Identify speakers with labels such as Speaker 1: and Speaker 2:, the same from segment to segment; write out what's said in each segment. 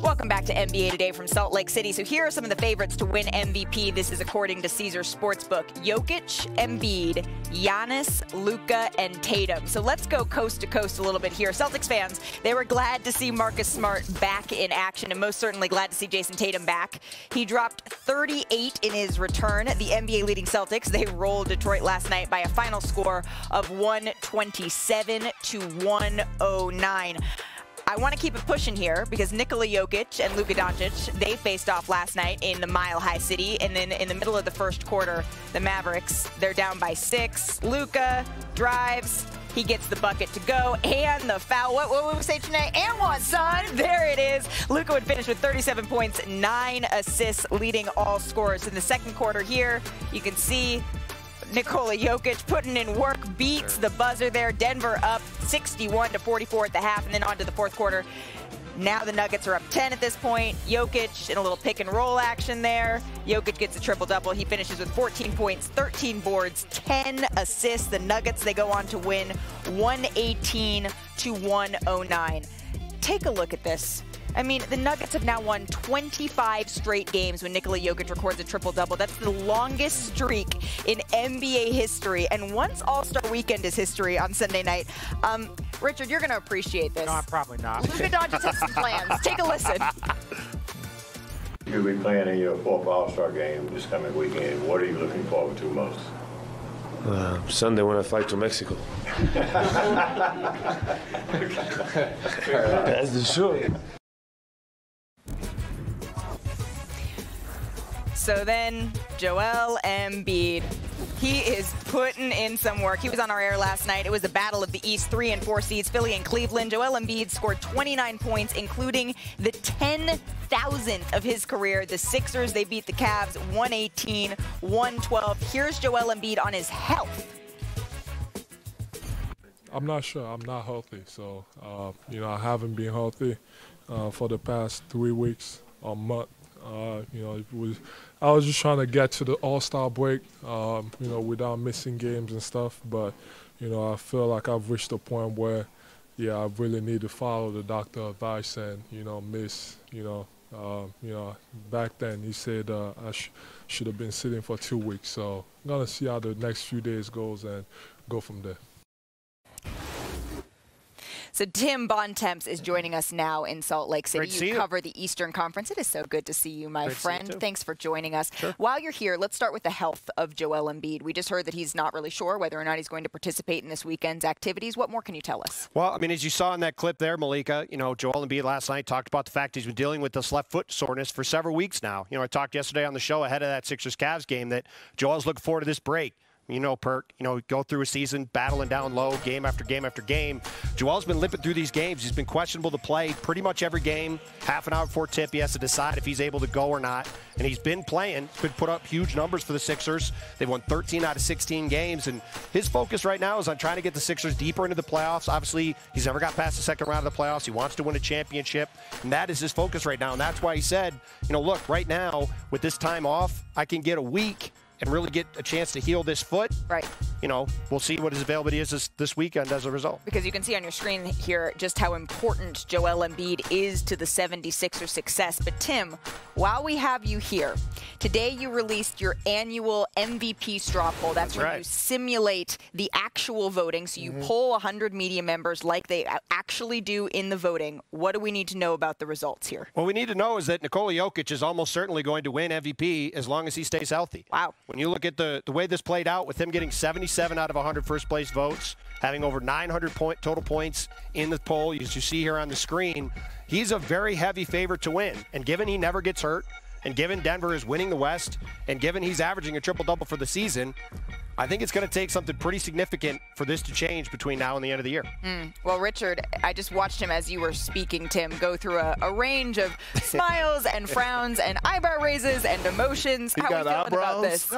Speaker 1: Welcome back to NBA Today from Salt Lake City. So here are some of the favorites to win MVP. This is according to Caesar Sportsbook. Jokic, Embiid, Giannis, Luka, and Tatum. So let's go coast to coast a little bit here. Celtics fans, they were glad to see Marcus Smart back in action, and most certainly glad to see Jason Tatum back. He dropped 38 in his return. The NBA leading Celtics, they rolled Detroit last night by a final score of 127 to 109. I want to keep it pushing here because Nikola Jokic and Luka Doncic, they faced off last night in the Mile High City. And then in the middle of the first quarter, the Mavericks, they're down by 6. Luka drives. He gets the bucket to go and the foul. What would we say tonight? And what, son? There it is. Luka would finish with 37 points, 9 assists, leading all scorers. In the second quarter here, you can see Nikola Jokic putting in work, beats the buzzer there. Denver up 61 to 44 at the half, and then on to the fourth quarter. Now the Nuggets are up 10 at this point. Jokic in a little pick and roll action there. Jokic gets a triple-double. He finishes with 14 points, 13 boards, 10 assists. The Nuggets, they go on to win 118 to 109. Take a look at this. I mean, the Nuggets have now won 25 straight games when Nikola Jokic records a triple-double. That's the longest streak in NBA history. And once All-Star Weekend is history on Sunday night, Richard, you're going to appreciate this.
Speaker 2: No, I'm probably not.
Speaker 1: Luka Doncic has some plans. Take a listen.
Speaker 3: You'll be playing in your 4th All-Star game this coming weekend. What are you looking forward to most?
Speaker 4: Sunday when I fly to Mexico. That's the show.
Speaker 1: So then, Joel Embiid, he is putting in some work. He was on our air last night. It was a battle of the East, 3 and 4 seeds, Philly and Cleveland. Joel Embiid scored 29 points, including the 10,000th of his career. The Sixers, they beat the Cavs 118-112. Here's Joel Embiid on his health.
Speaker 5: I'm not sure. I'm not healthy. So, I haven't been healthy for the past 3 weeks or month. I was just trying to get to the All-Star break, without missing games and stuff. But, I feel like I've reached a point where, I really need to follow the doctor advice and, miss, back then he said I should have been sitting for 2 weeks. So I'm going to see how the next few days goes and go from there.
Speaker 1: So Tim Bontemps is joining us now in Salt Lake City.
Speaker 2: Great to see you.
Speaker 1: Cover the Eastern Conference. It is so good to see you, my friend. Thanks for joining us.
Speaker 2: Sure.
Speaker 1: While you're here, let's start with the health of Joel Embiid. We just heard that he's not really sure whether or not he's going to participate in this weekend's activities. What more can you tell us?
Speaker 2: Well, I mean, as you saw in that clip there, Malika, Joel Embiid last night talked about the fact he's been dealing with this left foot soreness for several weeks now. I talked yesterday on the show ahead of that Sixers-Cavs game that Joel's looking forward to this break. Perk, go through a season battling down low, game after game after game. Joel's been limping through these games. He's been questionable to play pretty much every game. Half an hour before tip, he has to decide if he's able to go or not. And he's been playing, could put up huge numbers for the Sixers. They've won 13 out of 16 games. And his focus right now is on trying to get the Sixers deeper into the playoffs. Obviously, he's never got past the second round of the playoffs. He wants to win a championship. And that is his focus right now. And that's why he said, look, right now, with this time off, I can get a week and really get a chance to heal this foot.
Speaker 1: Right.
Speaker 2: We'll see what his availability is this weekend as a result.
Speaker 1: Because you can see on your screen here just how important Joel Embiid is to the 76ers' success. But Tim, while we have you here, today you released your annual MVP straw poll. That's where you simulate the actual voting. So you poll 100 media members like they actually do in the voting. What do we need to know about the results here?
Speaker 2: What we need to know is that Nikola Jokic is almost certainly going to win MVP as long as he stays healthy.
Speaker 1: Wow.
Speaker 2: When you look at the way this played out, with him getting 77 out of 100 first-place votes, having over 900 total points in the poll, as you see here on the screen, he's a very heavy favorite to win. And given he never gets hurt, and given Denver is winning the West, and given he's averaging a triple-double for the season, I think it's going to take something pretty significant for this to change between now and the end of the year.
Speaker 1: Well, Richard, I just watched him as you were speaking, Tim, go through a range of smiles and frowns and eyebrow raises and emotions. How are we feeling about this?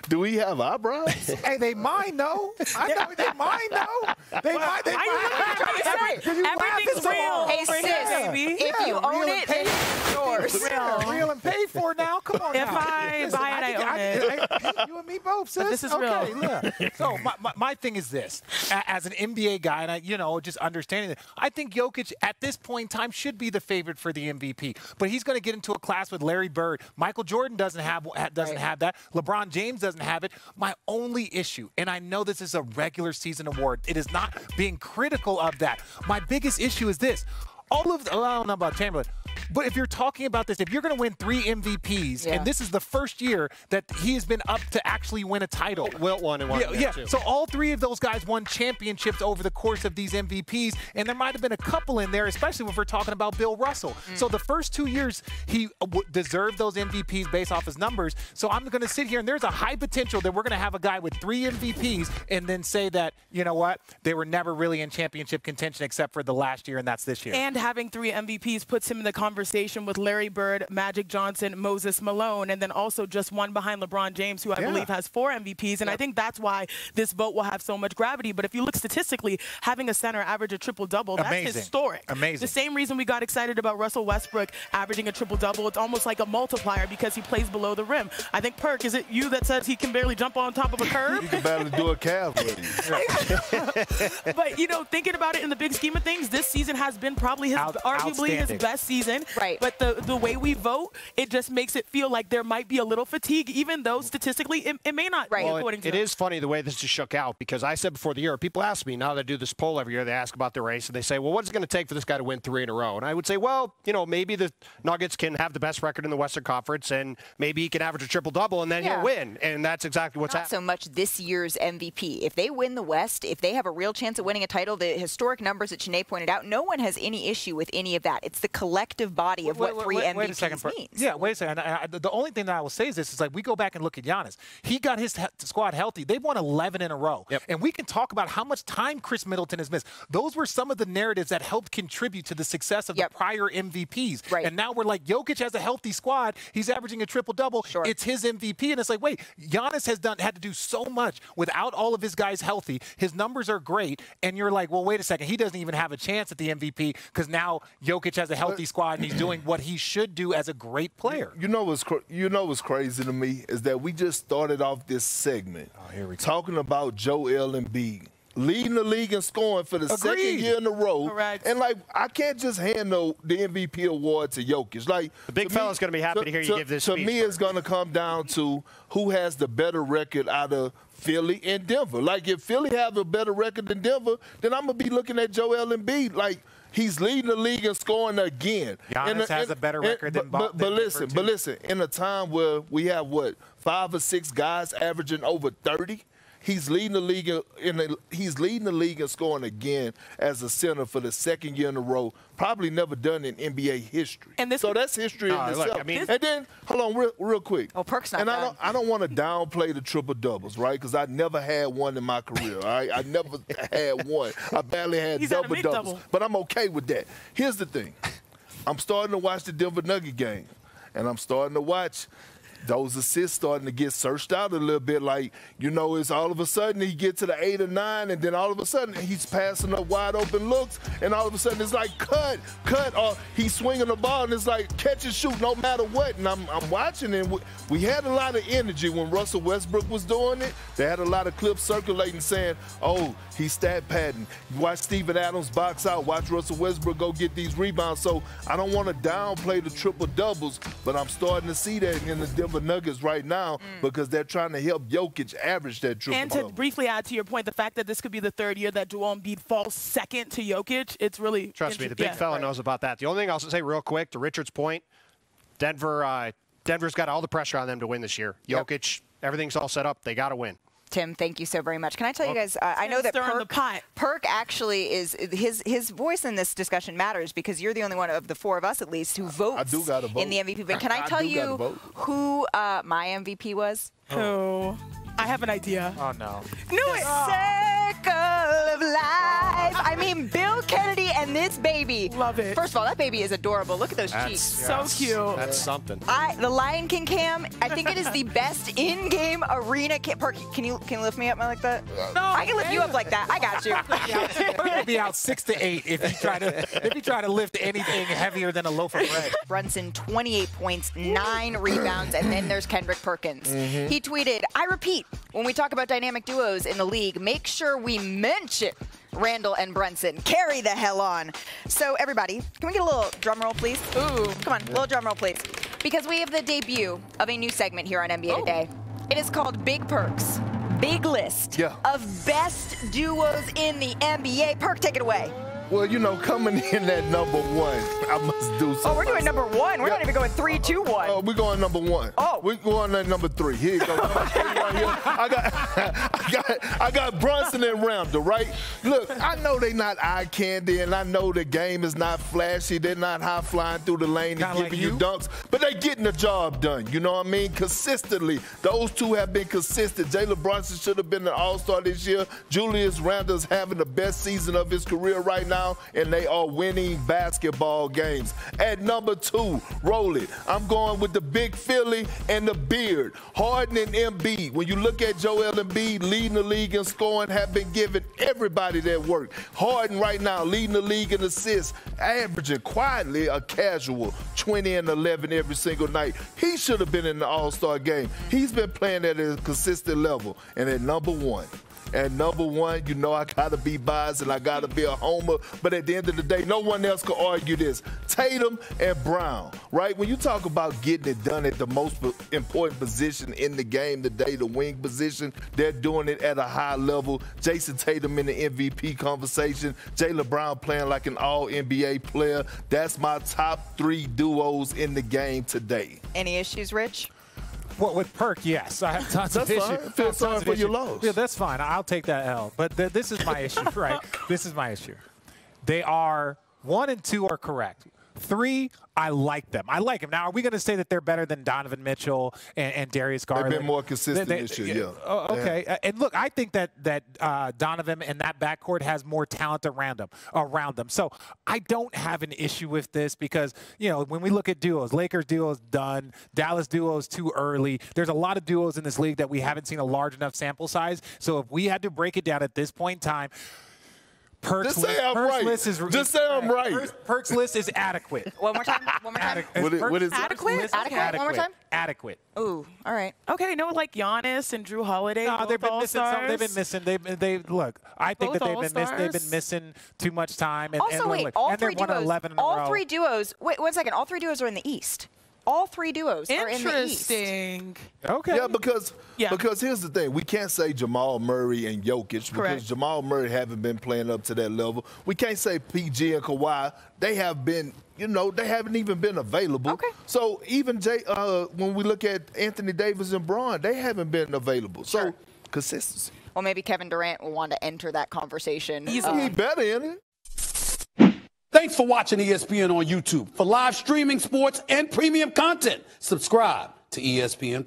Speaker 6: Do we have eyebrows?
Speaker 7: Hey, they mine, though. I know they mine, though. They mine. They mine.
Speaker 1: Everything's real. Hey, sis, if you own it, it's yours.
Speaker 7: Real and paid for now. Come on.
Speaker 8: If I buy it, I own it.
Speaker 7: You and me both, sis.
Speaker 6: But this is
Speaker 7: okay,
Speaker 6: real.
Speaker 7: look. So my thing is this. As an NBA guy, and just understanding that, I think Jokic at this point in time should be the favorite for the MVP. But he's going to get into a class with Larry Bird. Michael Jordan doesn't have that. LeBron James doesn't have it. My only issue, and I know this is a regular season award, it is not being critical of that. My biggest issue is this. I don't know about Chamberlain, but if you're talking about this, if you're going to win 3 MVPs, and this is the first year that he has been up to actually win a title.
Speaker 2: Wilt won and won.
Speaker 7: Too. So all 3 of those guys won championships over the course of these MVPs, and there might have been a couple in there, especially if we're talking about Bill Russell. So the first 2 years, he deserved those MVPs based off his numbers. So I'm going to sit here, and there's a high potential that we're going to have a guy with 3 MVPs and then say that, you know what, they were never really in championship contention except for the last year, and that's this year.
Speaker 8: And having 3 MVPs puts him in the conversation with Larry Bird, Magic Johnson, Moses Malone, and then also just one behind LeBron James, who I believe has 4 MVPs. And I think that's why this vote will have so much gravity. But if you look statistically, having a center average a triple-double, that's historic.
Speaker 7: Amazing.
Speaker 8: The same reason we got excited about Russell Westbrook averaging a triple-double. It's almost like a multiplier because he plays below the rim. I think, Perk, is it you that says he can barely jump on top of a curb?
Speaker 9: He can barely do a calf with him.
Speaker 8: But, thinking about it in the big scheme of things, this season has been probably arguably his best season.
Speaker 1: Right.
Speaker 8: But the way we vote, it just makes it feel like there might be a little fatigue, even though statistically it may not be according to
Speaker 2: it is funny the way this is shook out, because I said before the year, people ask me, now that I do this poll every year, they ask about the race, and they say, well, what's it going to take for this guy to win 3 in a row? And I would say, well, maybe the Nuggets can have the best record in the Western Conference, and maybe he can average a triple-double, and then he'll win. And that's exactly what's happening.
Speaker 1: Not so much this year's MVP. If they win the West, if they have a real chance at winning a title, the historic numbers that Sinead pointed out, no one has any issue with any of that. It's the collective body of what 3 MVPs means.
Speaker 7: Yeah, wait a second. The only thing that I will say is this, is like we go back and look at Giannis. He got his squad healthy. They've won 11 in a row. Yep. And we can talk about how much time Chris Middleton has missed. Those were some of the narratives that helped contribute to the success of the prior MVPs.
Speaker 1: Right.
Speaker 7: And now we're like, Jokic has a healthy squad. He's averaging a triple-double.
Speaker 1: Sure.
Speaker 7: It's his MVP. And it's like, wait, Giannis has had to do so much without all of his guys healthy. His numbers are great. And you're like, well, wait a second. He doesn't even have a chance at the MVP because now Jokic has a healthy squad and he's doing what he should do as a great player.
Speaker 9: You know what's crazy to me is that we just started off this segment talking about Joel Embiid leading the league in scoring for the second year in a row.
Speaker 8: Correct.
Speaker 9: And, I can't just hand the MVP award to Jokic.
Speaker 2: The big fella's going to be happy to hear you give this speech.
Speaker 9: To me, it's going to come down to who has the better record out of Philly and Denver. If Philly have a better record than Denver, then I'm going to be looking at Joel Embiid he's leading the league in scoring again.
Speaker 7: Giannis has a better record than Denver. But listen, in a time where we have, 5 or 6 guys averaging over 30, he's leading the league in scoring again as a center for the second year in a row. Probably never done in NBA history. So
Speaker 9: that's history in itself. And then, hold on, real quick.
Speaker 1: Oh, Perk's not done.
Speaker 9: I don't want to downplay the triple doubles, right? Because I never had one in my career. All right, I never had one. I barely had double doubles, but I'm okay with that. Here's the thing: I'm starting to watch the Denver Nugget game, and I'm starting to watch those assists starting to get searched out a little bit. It's all of a sudden he gets to the 8 or 9, and then all of a sudden he's passing up wide open looks, and all of a sudden it's like cut, or he's swinging the ball, and it's like catch and shoot no matter what. And I'm watching, and we had a lot of energy when Russell Westbrook was doing it. They had a lot of clips circulating saying, oh, he's stat padding. Watch Steven Adams box out. Watch Russell Westbrook go get these rebounds. So I don't want to downplay the triple doubles, but I'm starting to see that in the Denver Nuggets right now because they're trying to help Jokic average that triple-double.
Speaker 8: And to briefly add to your point, the fact that this could be the 3rd year that Joel Embiid falls second to Jokic, it's really
Speaker 2: Trust me, the big fella knows about that. The only thing I'll say real quick, to Richard's point, Denver's got all the pressure on them to win this year. Jokic, everything's all set up. They got to win.
Speaker 1: Tim, thank you so very much. Can I tell you guys, I know that Perk actually is, his voice in this discussion matters because you're the only one of the 4 of us, at least, who votes in the MVP. But can I tell you who my MVP was?
Speaker 8: Who? I have an idea.
Speaker 7: Oh, no.
Speaker 8: Knew it.
Speaker 1: miracle of life. I mean, Bill Kennedy and this baby.
Speaker 8: Love it.
Speaker 1: First of all, that baby is adorable. Look at those cheeks.
Speaker 8: So cute.
Speaker 2: That's something.
Speaker 1: The Lion King cam, I think it is the best in-game arena cam. Perk, can you lift me up like that?
Speaker 7: No,
Speaker 1: I can lift you up like that. I got you.
Speaker 7: Perk will be out 6 to 8 if you try to lift anything heavier than a loaf of bread.
Speaker 1: Brunson, 28 points, 9 rebounds, and then there's Kendrick Perkins. He tweeted, I repeat, when we talk about dynamic duos in the league, make sure we mention Randall and Brunson. Carry the hell on. So everybody, can we get a little drum roll, please? Ooh, come on, a little drum roll, please. Because we have the debut of a new segment here on NBA Today. It is called Big Perks. Big list of best duos in the NBA. Perk, take it away.
Speaker 9: Well, you know, coming in at number 1, I must do something.
Speaker 1: Oh, we're doing number 1. We're not even going 3, 2, 1.
Speaker 9: Oh, we're going number 1.
Speaker 1: Oh.
Speaker 9: We're going at number 3. Here you go. Right here. I got Brunson and Randall, right? Look, I know they not eye candy, and I know the game is not flashy. They're not high flying through the lane and giving you dunks, but they getting the job done. You know what I mean? Consistently, those two have been consistent. Jalen Brunson should have been an All-Star this year. Julius Randle's having the best season of his career right now, and they are winning basketball games. At number 2, roll it. I'm going with the big Philly and the beard. Harden and Embiid. When you look at Joel Embiid leading the league in scoring, have been giving everybody that work. Harden right now leading the league in assists, averaging quietly a casual 20 and 11 every single night. He should have been in the All-Star game. He's been playing at a consistent level. And at number 1, you know I got to be biased and I got to be a homer. But at the end of the day, no one else can argue this. Tatum and Brown, right? When you talk about getting it done at the most important position in the game today, the wing position, they're doing it at a high level. Jason Tatum in the MVP conversation. Jaylen Brown playing like an all-NBA player. That's my top 3 duos in the game today.
Speaker 1: Any issues, Rich?
Speaker 7: Well, with Perk, yes. I have tons of issues.
Speaker 9: Fine. Feel sorry for your loss.
Speaker 7: Yeah, that's fine. I'll take that L. But this is my issue, right? This is my issue. They are 1 and 2 are correct. 3, I like them. I like them. Now, are we going to say that they're better than Donovan Mitchell and Darius Garland?
Speaker 9: They've been more consistent this year, yeah.
Speaker 7: Oh, okay. Yeah. And look, I think that Donovan and that backcourt has more talent around them. So I don't have an issue with this because, you know, when we look at duos, Lakers duos done, Dallas duos too early. There's a lot of duos in this league that we haven't seen a large enough sample size. So if we had to break it down at this point in time, Perk's list is adequate.
Speaker 1: One more time.
Speaker 9: What is
Speaker 1: adequate? Adequate? One more time?
Speaker 7: Adequate.
Speaker 1: Ooh, all right.
Speaker 8: Okay, no, like Giannis and Drew Holiday.
Speaker 7: No, they've been missing some. They've been missing. Look, I think that they've been missing too much time. And,
Speaker 1: also, wait, all 3 duos. All 3 duos. Wait, 1 second. All 3 duos are in the East. All 3 duos are in the East.
Speaker 8: Interesting.
Speaker 7: Okay.
Speaker 9: Yeah, because here's the thing. We can't say Jamal Murray and Jokic because Jamal Murray haven't been playing up to that level. We can't say PG and Kawhi. They have been, you know, they haven't even been available.
Speaker 1: Okay.
Speaker 9: So even when we look at Anthony Davis and Braun, they haven't been available. So consistency.
Speaker 1: Well, maybe Kevin Durant will want to enter that conversation.
Speaker 9: He better in it.
Speaker 6: Thanks for watching ESPN on YouTube. For live streaming sports and premium content, subscribe to ESPN+.